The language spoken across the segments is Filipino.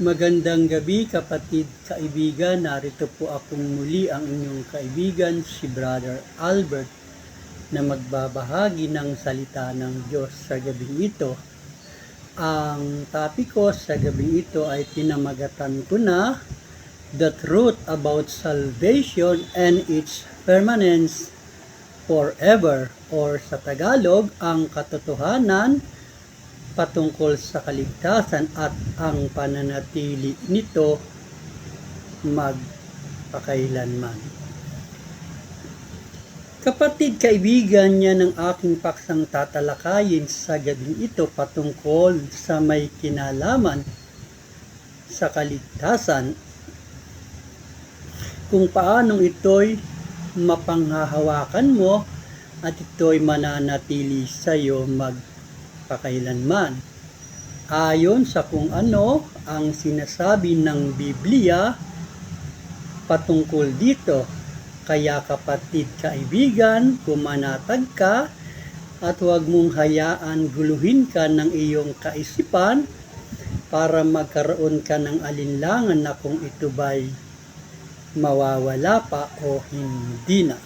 Magandang gabi kapatid, kaibigan. Narito po akong muli ang inyong kaibigan, si Brother Albert, na magbabahagi ng salita ng Diyos sa gabing ito. Ang topic ko sa gabing ito ay pinamagatan ko na The Truth About Salvation and Its Permanence Forever, or sa Tagalog, ang katotohanan patungkol sa kaligtasan at ang pananatili nito magpakailanman. Kapatid, kaibigan, yan ang aking paksang tatalakayin sa gabing ito patungkol sa may kinalaman sa kaligtasan, kung paanong ito'y mapanghahawakan mo at ito'y mananatili sa iyo magpakailanman. Ayon sa kung ano ang sinasabi ng Biblia patungkol dito. Kaya kapatid, kaibigan, pumanatag ka at huwag mong hayaan guluhin ka ng iyong kaisipan para magkaroon ka ng alinlangan na kung ito ba'y mawawala pa o hindi na.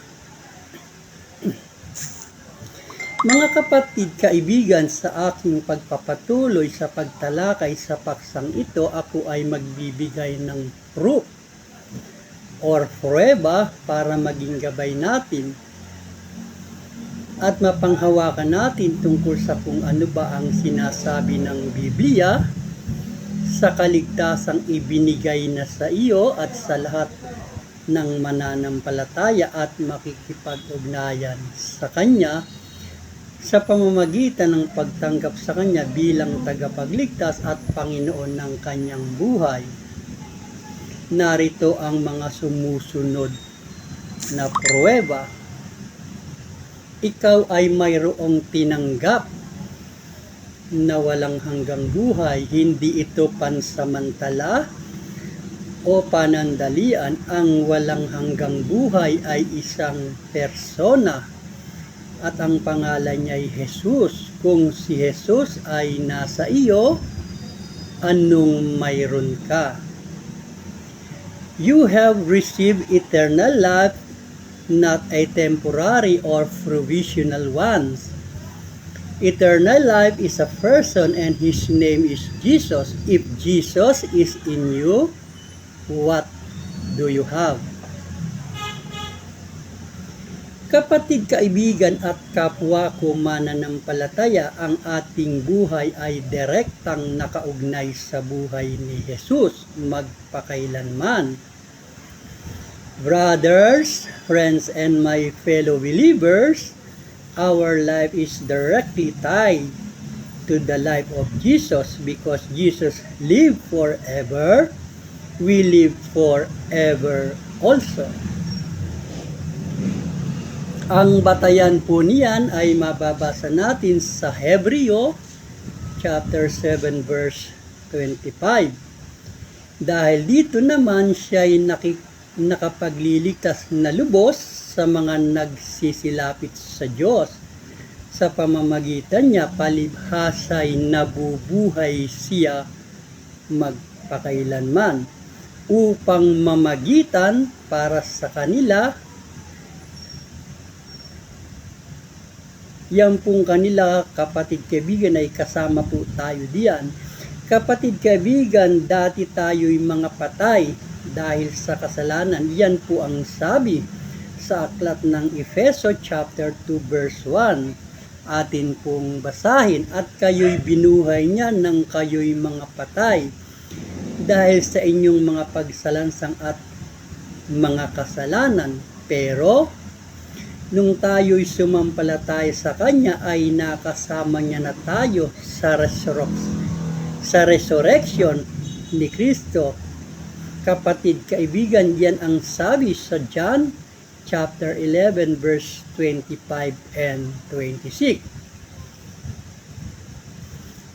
Mga kapatid, kaibigan, sa aking pagpapatuloy sa pagtalakay sa paksang ito, ako ay magbibigay ng proof or pruweba para maging gabay natin at mapanghawakan natin tungkol sa kung ano ba ang sinasabi ng Biblia sa kaligtasang ibinigay na sa iyo at sa lahat ng mananampalataya at makikipag-ugnayan sa Kanya sa pamamagitan ng pagtanggap sa Kanya bilang tagapagligtas at Panginoon ng kanyang buhay. Narito ang mga sumusunod na pruweba. Ikaw ay mayroong tinanggap na walang hanggang buhay. Hindi ito pansamantala o panandalian. Ang walang hanggang buhay ay isang persona at ang pangalan niya ay Jesus. Kung si Jesus ay nasa iyo, anong mayroon ka? You have received eternal life, not a temporary or provisional one. Eternal life is a person and his name is Jesus. If Jesus is in you, what do you have? Kapatid, kaibigan at kapwa ko mananampalataya, ang ating buhay ay direktang nakaugnay sa buhay ni Jesus magpakailanman. Brothers, friends, and my fellow believers, our life is directly tied to the life of Jesus because Jesus lived forever. We live forever also. Ang batayan po niyan ay mababasa natin sa Hebreo chapter 7 verse 25. Dahil dito naman siya ay nakapagliligtas na lubos sa mga nagsisilapit sa Diyos. Sa pamamagitan niya, palibhasa'y nabubuhay siya magpakailanman upang mamagitan para sa kanila. Yan pong kanila, kapatid kaibigan, ay kasama po tayo diyan. Kapatid kaibigan, dati tayo'y mga patay dahil sa kasalanan. Yan po ang sabi sa aklat ng Efeso chapter 2 verse 1. Atin pong basahin, at kayo'y binuhay niya nang kayo'y mga patay dahil sa inyong mga pagsalansang at mga kasalanan. Pero nung tayo'y sumampalataya sa Kanya ay nakasama niya na tayo sa resurrection ni Kristo. Kapatid kaibigan, yan ang sabi sa John chapter 11 verse 25 and 26.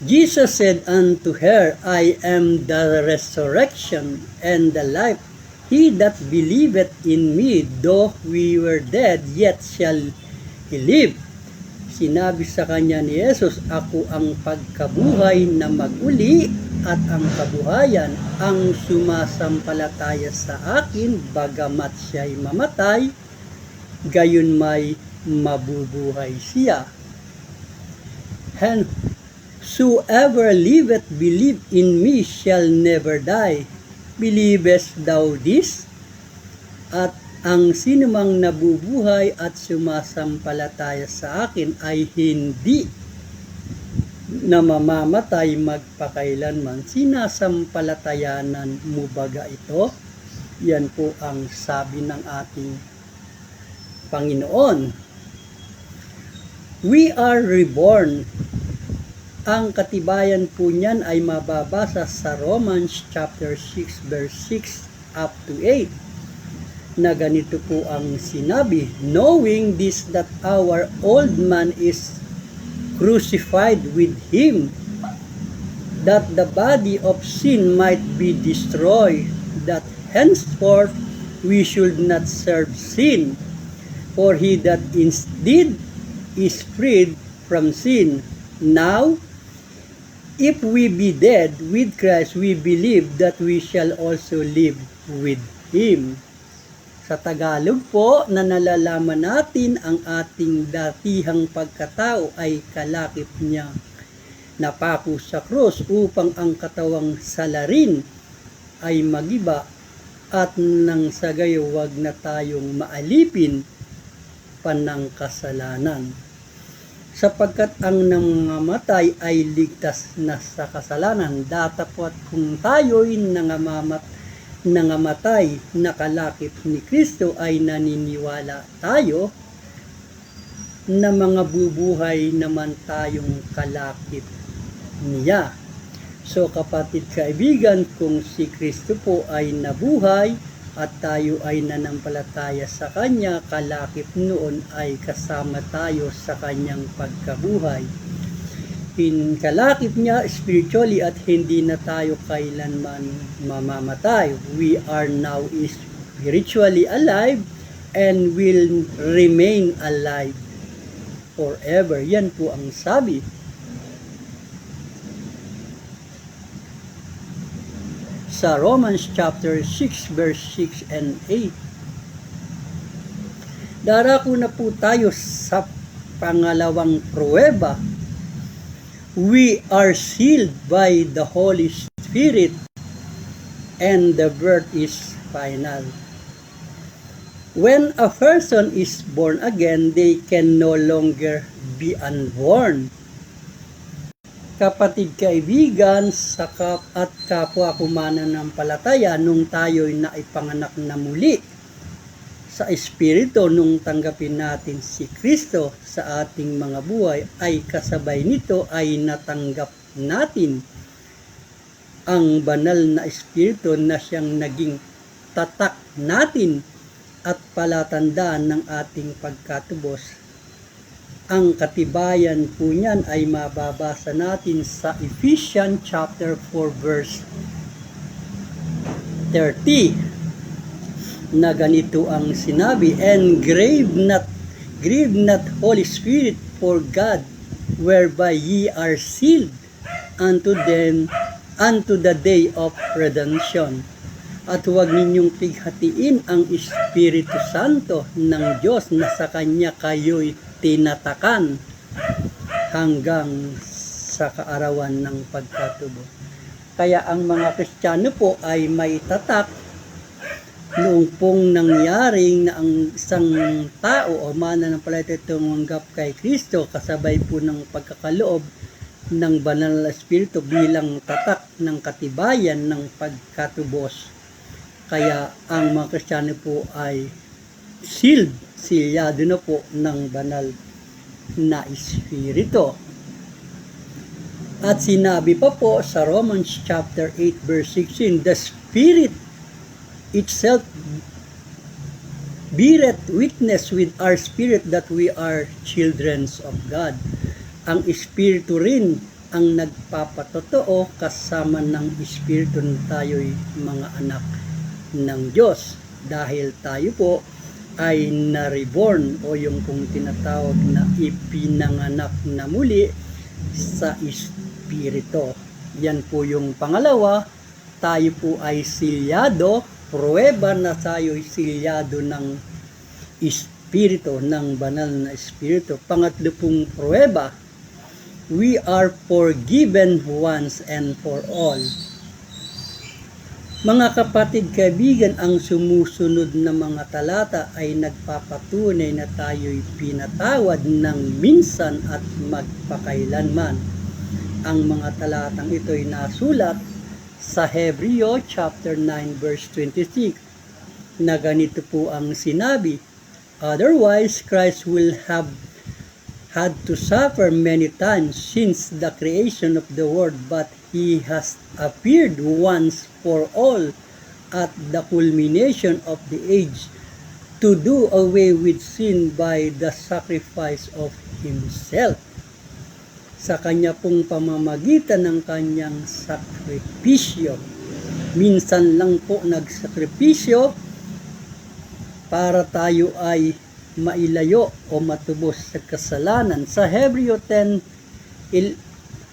Jesus said unto her, I am the resurrection and the life. He that believeth in me, though we were dead, yet shall he live. Sinabi sa kanya ni Jesus, "Ako ang pagkabuhay na maguli at ang kabuhayan. Ang sumasampalataya sa akin, bagamat siya'y mamatay, gayon may mabubuhay siya. And whosoever liveth, believe in me, shall never die. Believest thou this?" At ang sinumang nabubuhay at sumasampalataya sa akin ay hindi na mamamatay magpakailanman. Sinasampalatayanan mo baga ito? Yan po ang sabi ng ating Panginoon. We are reborn. Ang katibayan po niyan ay mababasa sa Romans chapter 6 verse 6 up to 8. Na ganito po ang sinabi, "Knowing this, that our old man is crucified with him, that the body of sin might be destroyed, that henceforth we should not serve sin. For he that indeed is freed from sin. Now, if we be dead with Christ, we believe that we shall also live with him." Sa Tagalog po, na nalalaman natin ang ating datihang pagkatao ay kalakip niya napako sa krus upang ang katawang salarin ay magiba at nang sa gayo wag na tayong maalipin pa ng kasalanan. Sapagkat ang nangamatay ay ligtas na sa kasalanan, datapwat kung tayo'y nangamatay na kalakip ni Kristo ay naniniwala tayo na mga bubuhay naman tayong kalakip niya. So kapatid kaibigan, kung si Kristo po ay nabuhay at tayo ay nanampalataya sa Kanya, kalakip noon ay kasama tayo sa Kanyang pagkabuhay. Kalakip niya spiritually at hindi na tayo kailanman mamamatay. We are now spiritually alive and will remain alive forever. Yan po ang sabi. Sa Romans chapter 6 verse 6 and 8. Darako na po tayo sa pangalawang pruweba. We are sealed by the Holy Spirit and the birth is final. When a person is born again, they can no longer be unborn. Kapatid kaibigan, sakap at kapwa kumananampalataya, nung tayo'y naipanganak na muli sa Espiritu, nung tanggapin natin si Kristo sa ating mga buhay, ay kasabay nito ay natanggap natin ang banal na Espiritu na siyang naging tatak natin at palatandaan ng ating pagkatubos. Ang katibayan po niyan ay mababasa natin sa Ephesians chapter 4 verse 30. Na ganito ang sinabi, "And grieve not Holy Spirit, for God, whereby ye are sealed unto the day of redemption." At huwag ninyong pighatiin ang Espiritu Santo ng Diyos na sa Kanya kayo'y tinatakan hanggang sa kaarawan ng pagkatubo. Kaya ang mga Kristiyano po ay may tatak noong pong nangyaring na ang isang tao o mananampalataya tumanggap kay Kristo, kasabay po ng pagkakaloob ng banal na Espiritu bilang tatak ng katibayan ng pagkatubos. Kaya ang mga Kristiyano po ay silyado na po ng banal na Espiritu. At sinabi pa po sa Romans chapter 8 verse 16, "The Spirit itself beareth witness with our spirit that we are children of God." Ang Espiritu rin ang nagpapatotoo kasama ng Espiritu na tayo'y mga anak ng Diyos. Dahil tayo po ay na-reborn o yung kung tinatawag na ipinanganak na muli sa Espiritu. Yan po yung pangalawa, tayo po ay silyado, pruweba na tayo ay silyado ng Espiritu, ng banal na Espiritu. Pangatlo pong pruweba, we are forgiven once and for all. Mga kapatid, kaibigan, ang sumusunod na mga talata ay nagpapatunay na tayo'y pinatawad ng minsan at magpakailanman. Ang mga talatang ito ay nasulat sa Hebreo chapter 9 verse 26 na ganito po ang sinabi, otherwise Christ will have had to suffer many times since the creation of the world, but He has appeared once for all at the culmination of the age to do away with sin by the sacrifice of Himself. Sa Kanya pong pamamagitan ng Kanyang sakripisyo. Minsan lang po nagsakripisyo para tayo ay mailayo o matubos sa kasalanan. Sa Hebreo 10,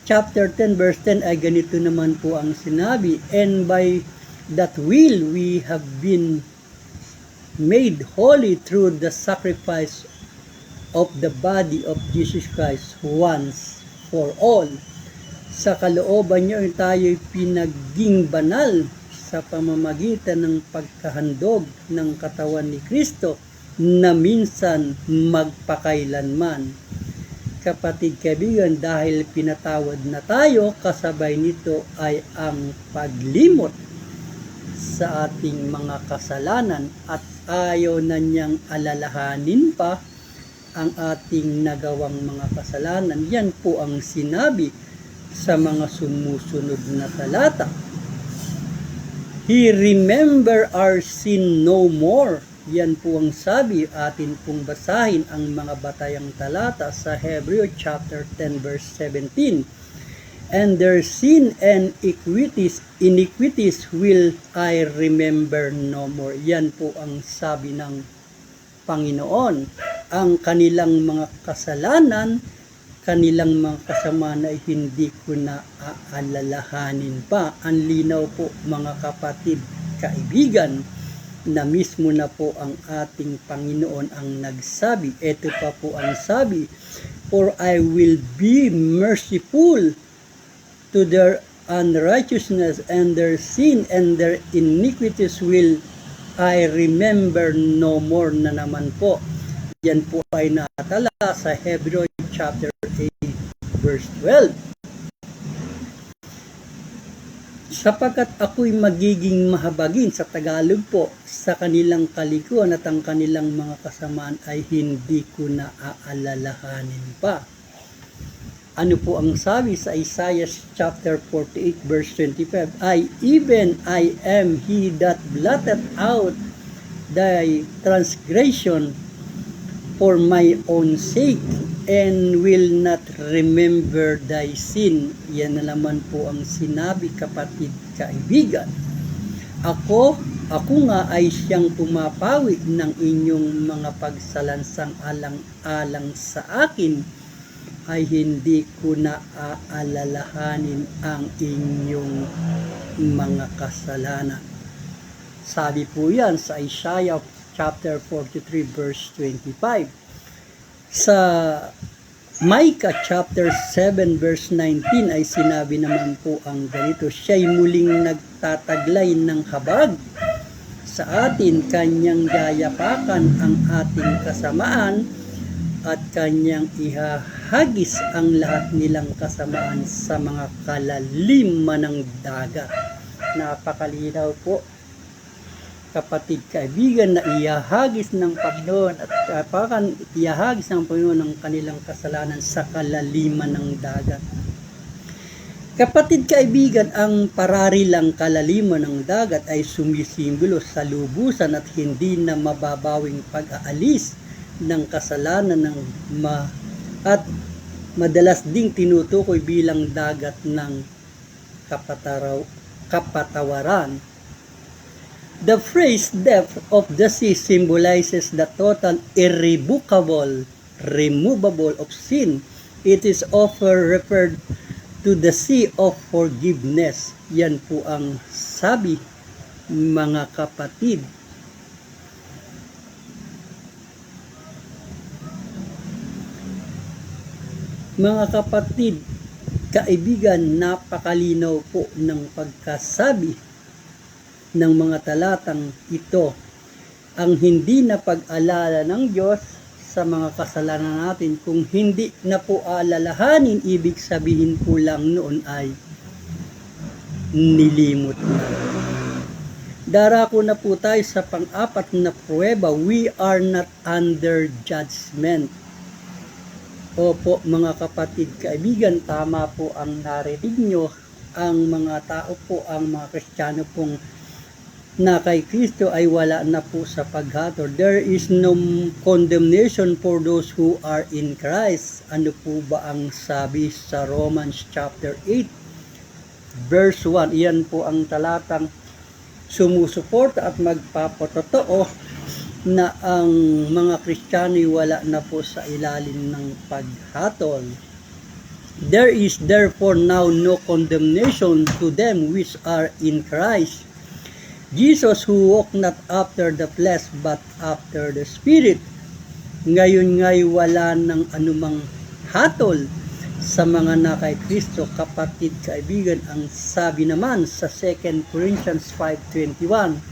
chapter 10 verse 10 ay ganito naman po ang sinabi, and by that will we have been made holy through the sacrifice of the body of Jesus Christ once for all. Sa kalooban niyo tayo'y pinaging banal sa pamamagitan ng pagkahandog ng katawan ni Kristo na minsan magpakailanman. Kapatid, kaibigan, dahil pinatawad na tayo, kasabay nito ay ang paglimot sa ating mga kasalanan at ayaw na niyang alalahanin pa ang ating nagawang mga kasalanan. Yan po ang sinabi sa mga sumusunod na talata. He remember our sin no more. Yan po ang sabi, atin pong basahin ang mga batayang talata sa Hebreo chapter 10 verse 17. And their sin and iniquities will I remember no more. Yan po ang sabi ng Panginoon. Ang kanilang mga kasalanan, kanilang mga kasamaan ay hindi ko na aalalahanin pa. Ang linaw po mga kapatid, kaibigan, na mismo na po ang ating Panginoon ang nagsabi. Ito pa po ang sabi, for I will be merciful to their unrighteousness, and their sin and their iniquities will I remember no more na naman po. Yan po ay natala sa Hebreo chapter 8 verse 12. Sapagkat ako'y magiging mahabagin sa Tagalog po sa kanilang kalikuan at ang kanilang mga kasamaan ay hindi ko na aalalahanin pa. Ano po ang sabi sa Isaiah chapter 48 verse 25? Even I am he that blotted out thy transgression for my own sake, and will not remember thy sin. Yan na naman po ang sinabi, kapatid, kaibigan. Ako nga ay siyang pumapawi ng inyong mga pagsalansang alang-alang sa akin, ay hindi ko na aalalahanin ang inyong mga kasalanan. Sabi po yan sa Isaiah chapter 43 verse 25. Sa Micah chapter 7 verse 19 ay sinabi naman po ang ganito, siya'y muling nagtataglay ng habag sa atin, kanyang yayapakan ang ating kasamaan at kanyang ihahagis ang lahat nilang kasamaan sa mga kalaliman ng dagat. Napakalinaw po, kapatid, kaibigan, na ihahagis ng Panginoon at ihahagis ng Panginoon ng kanilang kasalanan sa kalaliman ng dagat. Kapatid, kaibigan, ang pararilang kalaliman ng dagat ay sumisimbolo sa lubusan at hindi na mababawing pag-aalis ng kasalanan ng at madalas ding tinutukoy bilang dagat ng kapatawaran. The phrase depth of the sea symbolizes the total irrevocable, removable of sin. It is often referred to the sea of forgiveness. Yan po ang sabi, mga kapatid. Mga kapatid, kaibigan, napakalinaw po ng pagkasabi ng mga talatang ito. Ang hindi na pag-alala ng Diyos sa mga kasalanan natin, kung hindi na po alalahanin, ibig sabihin po lang noon ay nilimot na. Darako na po tayo sa pang-apat na pruweba, we are not under judgment. Opo mga kapatid, kaibigan, tama po ang narinig nyo. Ang mga tao po, ang mga Kristiyano pong na kay Kristo ay wala na po sa paghatol. There is no condemnation for those who are in Christ. Ano po ba ang sabi sa Romans chapter 8 verse 1? Iyan po ang talatang sumusuporta at magpapatotoo na ang mga Kristiyano wala na po sa ilalim ng paghatol. There is therefore now no condemnation to them which are in Christ Jesus, who walked not after the flesh but after the Spirit. Ngayon nga'y wala ng anumang hatol sa mga na kay Kristo. Kapatid, kaibigan, ang sabi naman sa 2 Corinthians 5:21,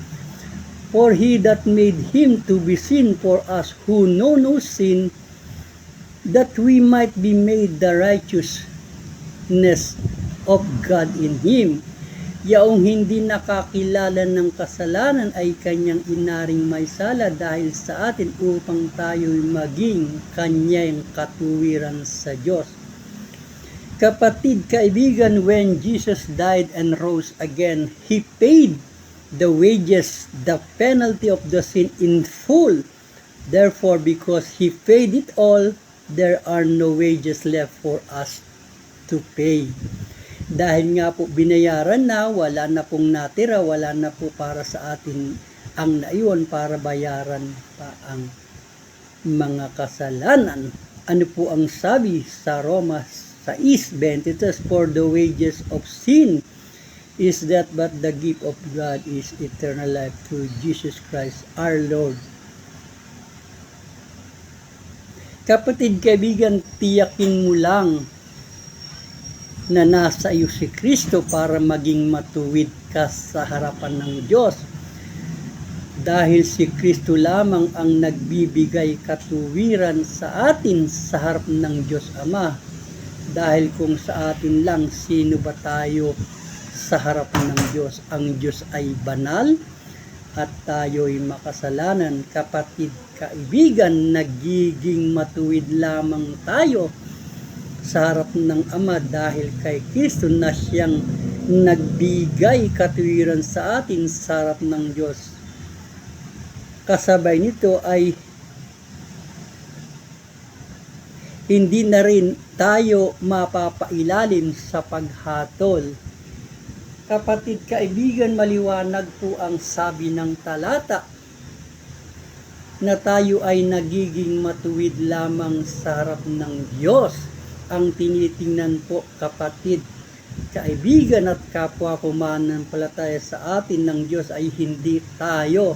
for he that made him to be sin for us who know no sin, that we might be made the righteousness of God in him. Yaong hindi nakakilala ng kasalanan ay kanyang inaring may sala dahil sa atin upang tayo'y maging kanyang katuwiran sa Diyos. Kapatid, kaibigan, when Jesus died and rose again, He paid the wages, the penalty of the sin in full. Therefore, because He paid it all, there are no wages left for us to pay. Dahil nga po binayaran na, wala na pong natira, wala na po para sa atin ang naiwan para bayaran pa ang mga kasalanan. Ano po ang sabi sa Roma 6:23? For the wages of sin is that but the gift of God is eternal life through Jesus Christ our Lord. Kapatid, kaibigan, tiyakin mo lang na nasa iyo si Kristo para maging matuwid ka sa harapan ng Diyos. Dahil si Kristo lamang ang nagbibigay katuwiran sa atin sa harap ng Diyos Ama. Dahil kung sa atin lang, sino ba tayo sa harap ng Diyos? Ang Diyos ay banal at tayo'y makasalanan. Kapatid, kaibigan, nagiging matuwid lamang tayo sa harap ng Ama dahil kay Kristo na siyang nagbigay katuwiran sa atin sa harap ng Diyos. Kasabay nito ay hindi na rin tayo mapapailalim sa paghatol. Kapatid, kaibigan, maliwanag po ang sabi ng talata na tayo ay nagiging matuwid lamang sa harap ng Diyos. Ang tinitingnan po, kapatid, kaibigan at kapwa mananampalataya sa atin ng Diyos ay hindi tayo,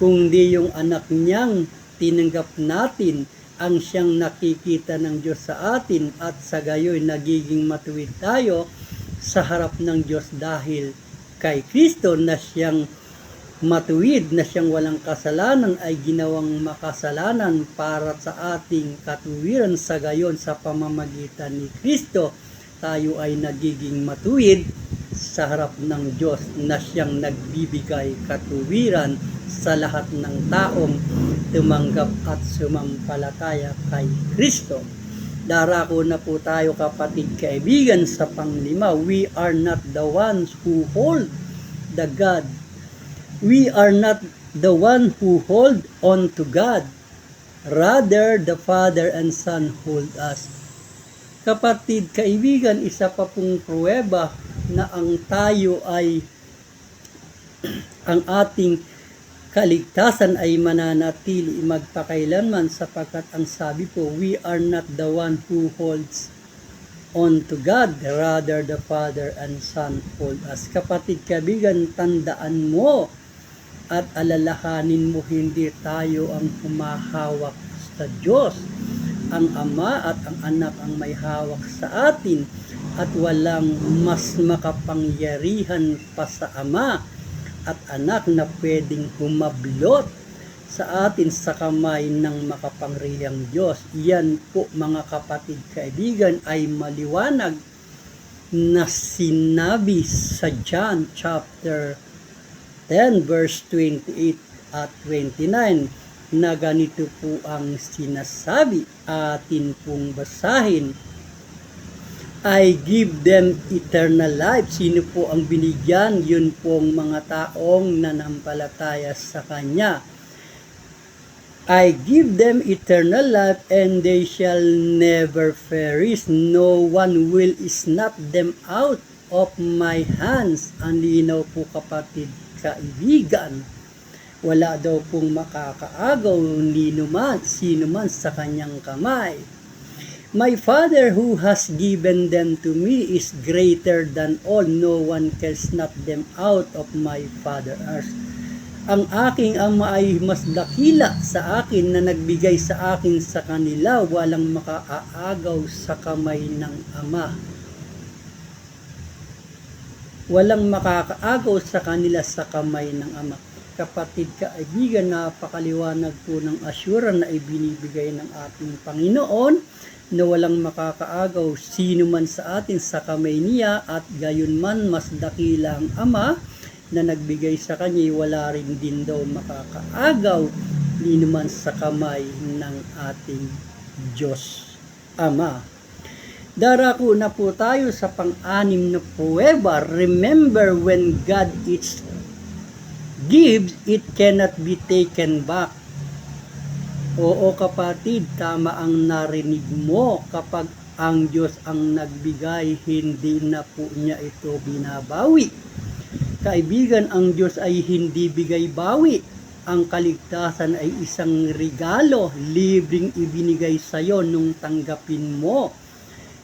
kundi yung anak niyang tinanggap natin ang siyang nakikita ng Diyos sa atin, at sa gayoy nagiging matuwid tayo sa harap ng Diyos dahil kay Kristo na siyang matuwid, na siyang walang kasalanan ay ginawang makasalanan para sa ating katuwiran. Sa gayon, sa pamamagitan ni Kristo, tayo ay nagiging matuwid sa harap ng Diyos na siyang nagbibigay katuwiran sa lahat ng taong tumanggap at sumampalataya kay Kristo. Darako na po tayo, kapatid, kaibigan, sa panglima. We are not the ones who hold the God. We are not the one who hold on to God. Rather, the Father and Son hold us. Kapatid, kaibigan, isa pa pong pruweba na ang tayo ay ang ating kaligtasan ay mananatili magpakailanman, sapagkat ang sabi po, we are not the one who holds on to God, rather the Father and Son hold us. Kapatid kaibigan, tandaan mo at alalahanin mo, hindi tayo ang humahawak sa Diyos. Ang Ama at ang Anak ang may hawak sa atin, at walang mas makapangyarihan pa sa Ama at Anak na pwedeng humablot sa atin sa kamay ng makapangyarihang Diyos. Yan po mga kapatid kaibigan ay maliwanag na sinabi sa John chapter 10 verse 28 at 29 na ganito po ang sinasabi. Atin pong basahin, I give them eternal life. Sino po ang binigyan? Yun pong mga taong nanampalataya sa Kanya. I give them eternal life, and they shall never perish. No one will snap them out of my hands. Ang linaw po kapatid kaibigan. Wala daw pong makakaagaw sino man sa kanyang kamay. My Father who has given them to me is greater than all. No one can snap them out of my Father's hands. Ang aking Ama ay mas dakila sa akin na nagbigay sa akin sa kanila. Walang makaaagaw sa kamay ng Ama. Walang makakaagaw sa kanila sa kamay ng Ama. Kapatid kaibigan, napakaliwanag po ng assurance na ibinibigay ng ating Panginoon na walang makakaagaw sino man sa atin sa kamay niya, at gayon man mas dakila ang Ama na nagbigay sa kanya, wala rin din daw makakaagaw nino man sa kamay ng ating Diyos Ama. Darako na po tayo sa pang-anim na pruweba. Remember, when God gives, it cannot be taken back. Oo kapatid, tama ang narinig mo. Kapag ang Diyos ang nagbigay, hindi na po niya ito binabawi. Kaibigan, ang Diyos ay hindi bigay-bawi. Ang kaligtasan ay isang regalo, libreng ibinigay sa iyo nung tanggapin mo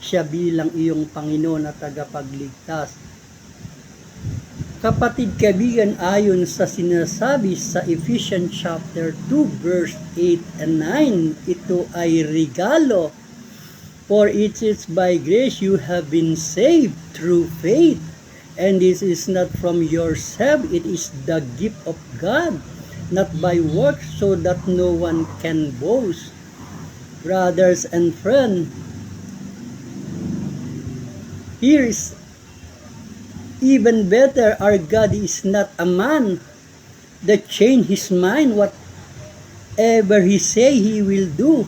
siya bilang iyong Panginoon at tagapagligtas. Kapatid kaibigan, ayon sa sinasabi sa Ephesians chapter 2 verse 8 and 9, ito ay regalo. For it is by grace you have been saved through faith. And this is not from yourself, it is the gift of God, not by works, so that no one can boast. Brothers and friends, here is even better. Our God is not a man that change his mind. Whatever he say, he will do.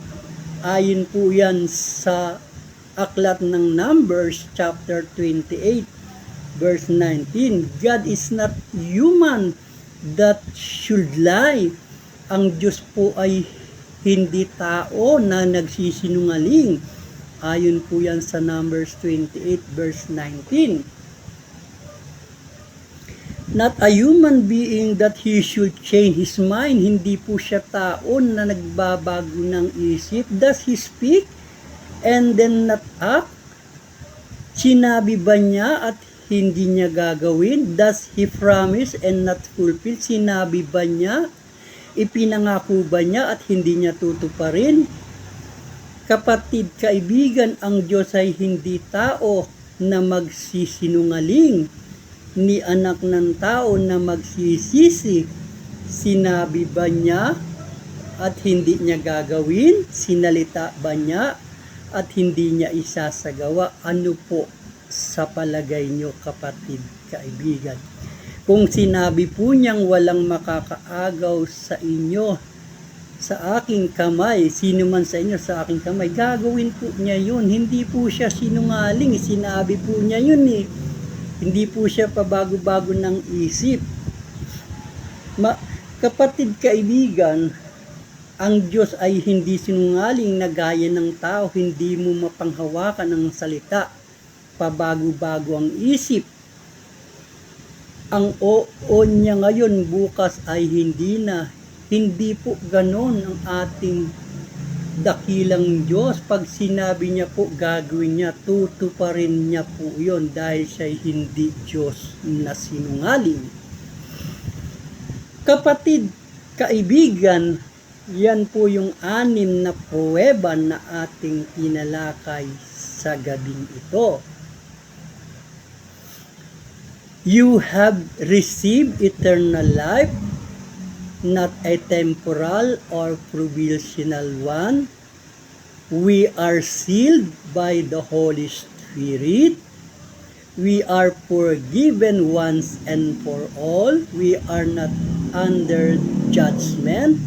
Ayon po yan sa aklat ng Numbers chapter 28. Verse 19, God is not human that should lie. Ang Diyos po ay hindi tao na nagsisinungaling. Ayon po yan sa Numbers 28 verse 19. Not a human being that he should change his mind. Hindi po siya tao na nagbabago ng isip. Does he speak and then not act? Sinabi ba niya at hindi niya gagawin? Does he promise and not fulfill? Sinabi ba niya? Ipinangako ba niya at hindi niya tutuparin? Kapatid kaibigan, ang Diyos ay hindi tao na magsisinungaling, ni anak ng tao na magsisisi. Sinabi ba niya at hindi niya gagawin? Sinalita ba niya at hindi niya isasagawa? Ano po sa palagay nyo kapatid kaibigan? Kung sinabi po niyang walang makakaagaw sa inyo sa aking kamay, sino man sa inyo sa aking kamay, gagawin po niya yun. Hindi po siya sinungaling, sinabi po niya yun eh. Hindi po siya pabago-bago ng isip. Kapatid kaibigan, ang Diyos ay hindi sinungaling na gaya ng tao. Hindi mo mapanghawakan ang salita, pabago-bago ang isip. ang oo niya ngayon, bukas ay hindi na. Hindi po ganon ang ating dakilang Diyos. Pag sinabi niya po gagawin niya, tutuparin niya po yun dahil siya hindi Diyos na sinungaling. Kapatid, kaibigan, yan po yung 6 na pruweba na ating tinalakay sa gabing ito. You have received eternal life, not a temporal or provisional one. We are sealed by the Holy Spirit. We are forgiven once and for all. We are not under judgment.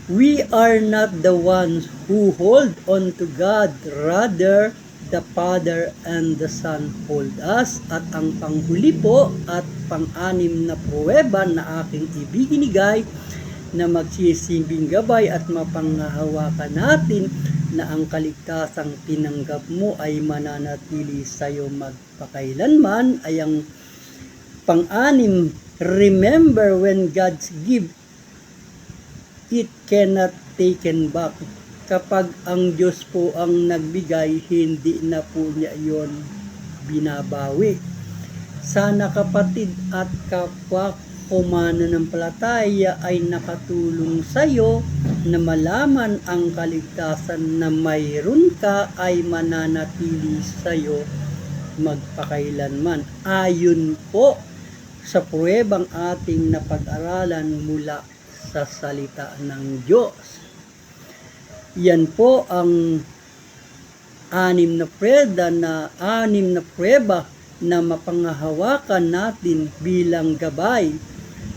We are not the ones who hold on to God, rather the Father and the Son hold us. At ang panghuli po at pang-6 na pruweba na aking ibinigay na magsisilbing gabay at mapanghahawakan natin na ang kaligtasang tinanggap mo ay mananatili sa iyo magpakailanman ay ang pang-6, remember when God's gift, it cannot taken back. Kapag ang Diyos po ang nagbigay, hindi na po niya yon binabawi. Sana kapatid at kapwa mananampalataya ay nakatulong sa iyo na malaman ang kaligtasan na mayroon ka ay mananatili sa iyo magpakailanman. Ayon po sa pruwebang ating napag-aralan mula sa salita ng Diyos. Yan po ang 6 na pruweba na mapanghahawakan natin bilang gabay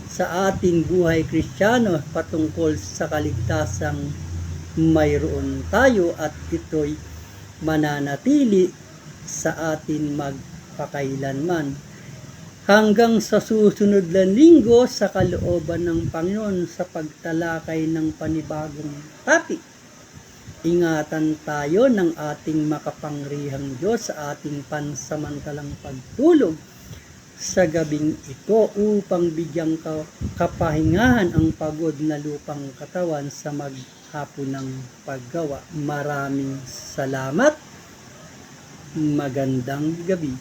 sa ating buhay Kristiyano patungkol sa kaligtasang mayroon tayo at ito'y mananatili sa atin magpakailanman. Hanggang sa susunod na linggo sa kalooban ng Panginoon sa pagtalakay ng panibagong topic. Ingatan tayo ng ating makapangyarihang Diyos sa ating pansamantalang pagtulog sa gabing ito upang bigyang kapahingahan ang pagod na lupang katawan sa maghapon ng paggawa. Maraming salamat. Magandang gabi.